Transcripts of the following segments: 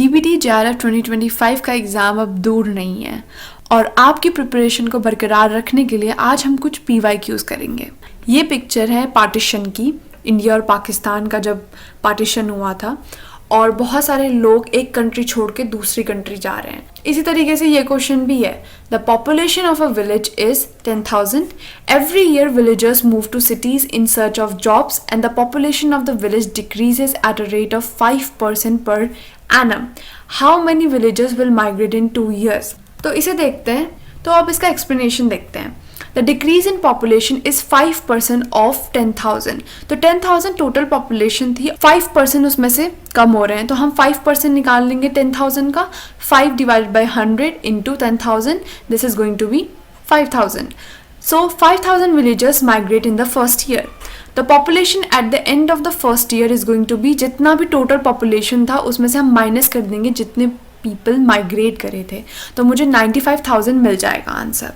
DBT JRF 2025 का exam अब दूर नहीं है और आपकी प्रिपरेशन को बरकरार रखने के लिए आज हम कुछ PYQs करेंगे। ये पिक्चर है पार्टीशन की, इंडिया और पाकिस्तान का जब पार्टीशन हुआ था और बहुत सारे लोग एक कंट्री छोड़ के दूसरी कंट्री जा रहे हैं। इसी तरीके से ये क्वेश्चन भी है, the population of a village is 10,000. Every year villagers move to cities in search of jobs and the population of the village decreases at a rate of 5% per annum. How many villagers will migrate in 2 years? तो इसे देखते हैं, तो अब इसका explanation देखते हैं। The decrease in population is 5% of 10,000. तो 10,000 टोटल पॉपुलेशन थी, 5% उसमें से कम हो रहे हैं, तो हम 5% निकाल लेंगे 10,000 का। 5 divided by 100 into 10,000, this is going to be 5,000. So 5,000 villagers migrate in the first year. The population at the end of the first year is going to be, जितना भी टोटल पॉपुलेशन था उसमें से हम माइनस कर देंगे जितने people migrate करे थे, तो मुझे 95,000 मिल जाएगा आंसर।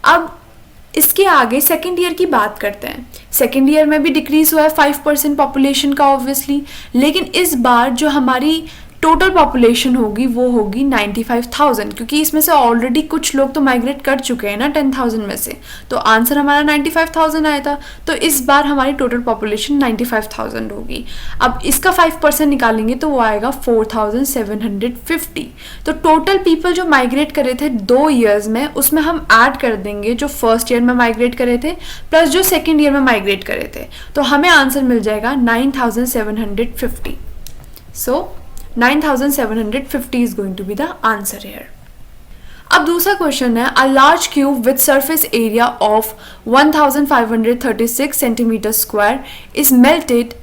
अब इसके आगे सेकेंड ईयर की बात करते हैं। सेकेंड ईयर में भी डिक्रीज हुआ है 5% पॉपुलेशन का ऑब्वियसली, लेकिन इस बार जो हमारी टोटल पॉपुलेशन होगी वो होगी 95,000, क्योंकि इसमें से ऑलरेडी कुछ लोग तो माइग्रेट कर चुके हैं ना 10,000 में से, तो आंसर हमारा 95,000 आया था। तो इस बार हमारी टोटल पॉपुलेशन 95,000 होगी। अब इसका 5% निकालेंगे तो वो आएगा 4,750। तो टोटल पीपल जो माइग्रेट करे थे 2 years में, उसमें हम ऐड कर देंगे जो फर्स्ट ईयर में माइग्रेट करे थे प्लस जो सेकेंड ईयर में माइग्रेट करे थे, तो हमें आंसर मिल जाएगा 9,750। सो 9,750 is going to be the answer here. अब दूसरा क्वेश्चन है, a large cube with surface area of 1,536 centimeter square is melted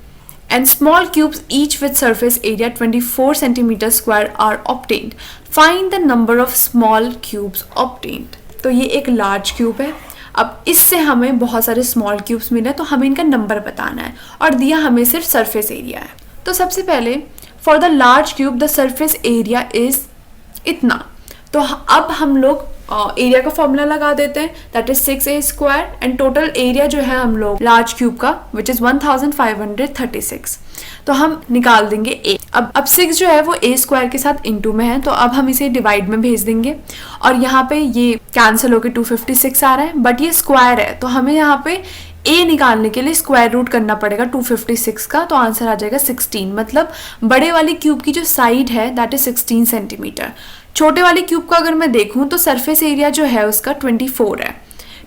and small cubes each with surface area 24 centimeter square are obtained. Find the number of small cubes obtained. तो ये एक large cube है। अब इससे हमें बहुत सारे small cubes मिले, तो हमें इनका नंबर बताना है और दिया हमें सिर्फ सरफेस एरिया है। तो सबसे पहले for the large cube the surface area is इतना, तो अब हम लोग एरिया का फॉर्मूला लगा देते हैं, that is 6a² and total area जो है हम लोग लार्ज क्यूब का विच इज 1,536, तो हम निकाल देंगे a। अब 6 जो है वो a² के साथ इंटू में है, तो अब हम इसे डिवाइड में भेज देंगे और यहाँ पे ये कैंसिल होकर 256 आ रहा है, बट ये स्क्वायर है तो हमें यहाँ पे a निकालने के लिए स्क्वायर रूट करना पड़ेगा 256 का, तो आंसर आ जाएगा 16। मतलब बड़े वाली क्यूब की जो साइड है दैट इज 16 सेंटीमीटर। छोटे वाले क्यूब का अगर मैं देखूं तो सरफेस एरिया जो है उसका 24 है,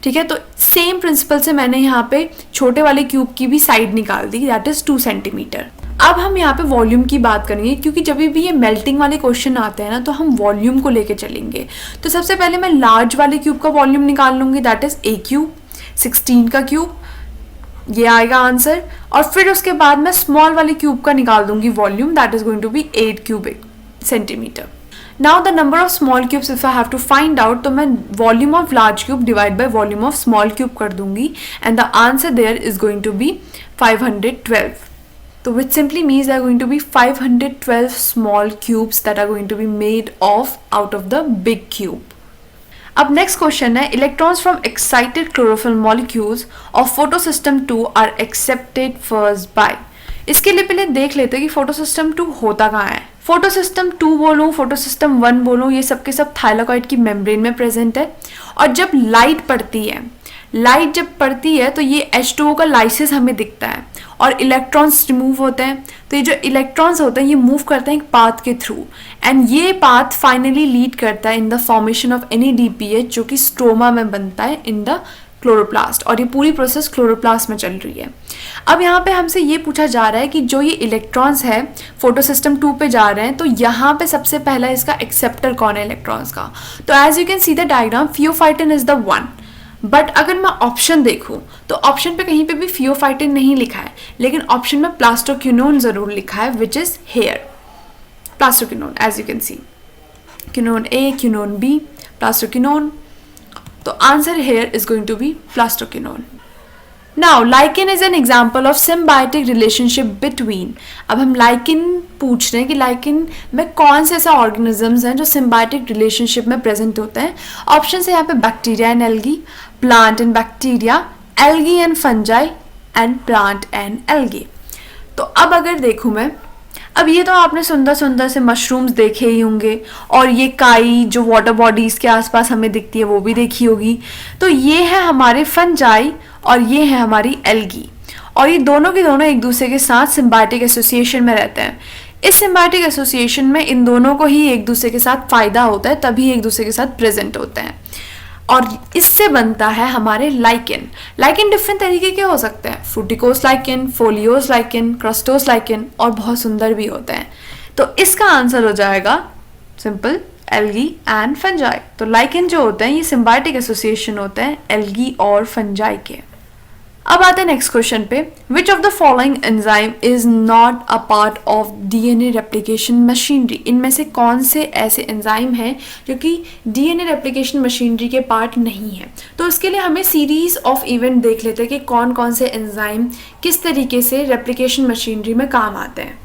ठीक है। तो सेम प्रिंसिपल से मैंने यहाँ पे छोटे वाले क्यूब की भी साइड निकाल दी, दैट इज 2 सेंटीमीटर। अब हम यहाँ पे वॉल्यूम की बात करेंगे, क्योंकि जब भी ये मेल्टिंग वाले क्वेश्चन आते हैं ना तो हम वॉल्यूम को लेके चलेंगे। तो सबसे पहले मैं लार्ज वाले क्यूब का वॉल्यूम निकाल लूंगी, दैट इज a क्यूब, 16 का क्यूब, ये आएगा आंसर। और फिर उसके बाद मैं स्मॉल वाले क्यूब का निकाल दूंगी volume, that is going to be 8 cubic centimetre. Now the number of small cubes if I have to find out, तो मैं volume of large cube divide by volume of small cube कर दूंगी and the answer there is going to be 512. तो which simply means there are going to be 512 small cubes that are going to be made out of the big cube. अब next question है, electrons from excited chlorophyll molecules of photosystem 2 are accepted first by. इसके लिए पहले देख लेते हैं कि photosystem 2 होता कहाँ है। फोटोसिस्टम 2 बोलूँ, फोटोसिस्टम 1 बोलूँ, ये सब के सब थाइलाकॉइड की मेम्ब्रेन में प्रेजेंट है। और जब लाइट पड़ती है तो ये H2O का लाइसिस हमें दिखता है और इलेक्ट्रॉन्स रिमूव होते हैं। तो ये जो इलेक्ट्रॉन्स होते हैं ये मूव करते हैं एक पाथ के थ्रू एंड ये पाथ फाइनली लीड करता है in the formation of NADPH जो कि स्ट्रोमा में बनता है इन द क्लोरोप्लास्ट, और ये पूरी प्रोसेस क्लोरोप्लास्ट में चल रही है। अब यहाँ पे हमसे ये पूछा जा रहा है कि जो ये इलेक्ट्रॉन्स है फोटोसिस्टम 2 पे जा रहे हैं, तो यहाँ पे सबसे पहला इसका एक्सेप्टर कौन है इलेक्ट्रॉन्स का। तो as you can see the diagram, pheophytin is the one, but अगर मैं ऑप्शन देखूं तो ऑप्शन पे कहीं पे भी फियोफाइटिन नहीं लिखा है, लेकिन ऑप्शन में प्लास्टोक्विनोन जरूर लिखा है which is here plastoquinone, as you can see quinone A, quinone B, plastoquinone. तो answer here is going to be plastoquinone. Now lichen is an example of symbiotic relationship between. अब हम lichen पूछ रहे हैं कि लाइकेन में कौन से ऐसा ऑर्गेनिजम्स हैं जो सिम्बायोटिक रिलेशनशिप में प्रेजेंट होते हैं। ऑप्शन है यहाँ पे bacteria and algae, plant and bacteria, algae and fungi and plant and algae. तो अब अगर देखूँ मैं अब ये तो आपने सुंदर सुंदर से मशरूम्स देखे ही होंगे, और ये काई जो वाटर बॉडीज के आसपास हमें दिखती है वो भी देखी होगी। तो ये है हमारे फंजाई और ये है हमारी एल्गी, और ये दोनों के दोनों एक दूसरे के साथ सिम्बायोटिक एसोसिएशन में रहते हैं। इस सिम्बायोटिक एसोसिएशन में इन दोनों को ही एक दूसरे के साथ फायदा होता है, तभी एक दूसरे के साथ प्रेजेंट होते हैं, और इससे बनता है हमारे लाइकेन। लाइकेन डिफरेंट तरीके के हो सकते हैं, फ्रूटिकोस लाइकेन, फोलियोस लाइकेन, क्रस्टोस लाइकेन, और बहुत सुंदर भी होते हैं। तो इसका आंसर हो जाएगा सिंपल, एल्गी एंड फंजाई। तो लाइकेन जो होते हैं ये सिम्बायोटिक एसोसिएशन होते हैं एल्गी और फंजाई के। अब आते हैं नेक्स्ट क्वेश्चन पे, which of the following enzyme is not a part of DNA replication machinery. इनमें से कौन से ऐसे एंजाइम हैं जो कि डीएनए रेप्लिकेशन मशीनरी के पार्ट नहीं है। तो उसके लिए हमें सीरीज ऑफ इवेंट देख लेते हैं कि कौन कौन से एंजाइम किस तरीके से रेप्लिकेशन मशीनरी में काम आते हैं।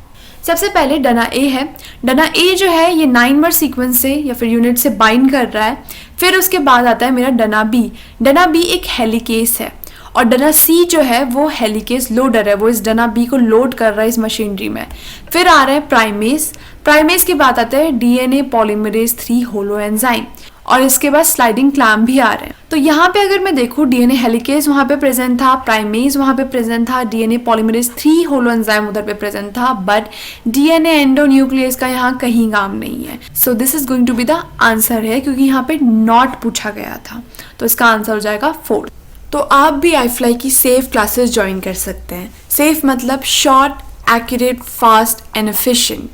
सबसे पहले डना ए है। डना ए जो है ये 9 नंबर सीक्वेंस से या फिर यूनिट से बाइंड कर रहा है। फिर उसके बाद आता है मेरा डना बी। डना बी एक हेलिकेस है, और डना सी जो है वो हेलिकेस लोडर है, वो इस डना बी को लोड कर रहा है इस मशीनरी में। फिर आ रहा है प्राइमेस। प्राइमेस के बाद आता है डीएनए पॉलीमरेज 3 होलो एंजाइम, और इसके बाद स्लाइडिंग क्लैम्प भी आ रहे हैं। तो यहाँ पे अगर मैं देखूँ, डीएनए हेलिकेस वहाँ पे प्रेजेंट था, प्राइमेज वहाँ पे प्रेजेंट था, डीएनए पॉलीमरेज 3 होलो एंजाइम उधर पे प्रेजेंट था, बट डीएनए एंडोन्यूक्लियस का यहाँ कहीं काम नहीं है। So this is going to be the answer है, क्योंकि यहाँ पे नॉट पूछा गया था। तो इसका आंसर हो जाएगा 4। तो आप भी iFly की सेफ क्लासेस ज्वाइन कर सकते हैं। सेफ मतलब short, accurate, fast and efficient.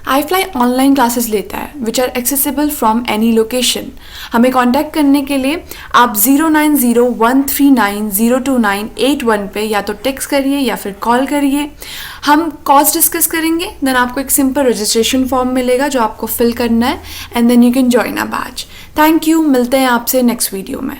iFly online classes लेता है which are accessible from any location. हमें कांटेक्ट करने के लिए आप 09013902981 पे या तो टेक्स्ट करिए या फिर कॉल करिए। हम कॉस्ट डिस्कस करेंगे, देन आपको एक सिंपल रजिस्ट्रेशन फॉर्म मिलेगा जो आपको फिल करना है, and then you can join a batch. Thank you, मिलते हैं आपसे नेक्स्ट वीडियो में।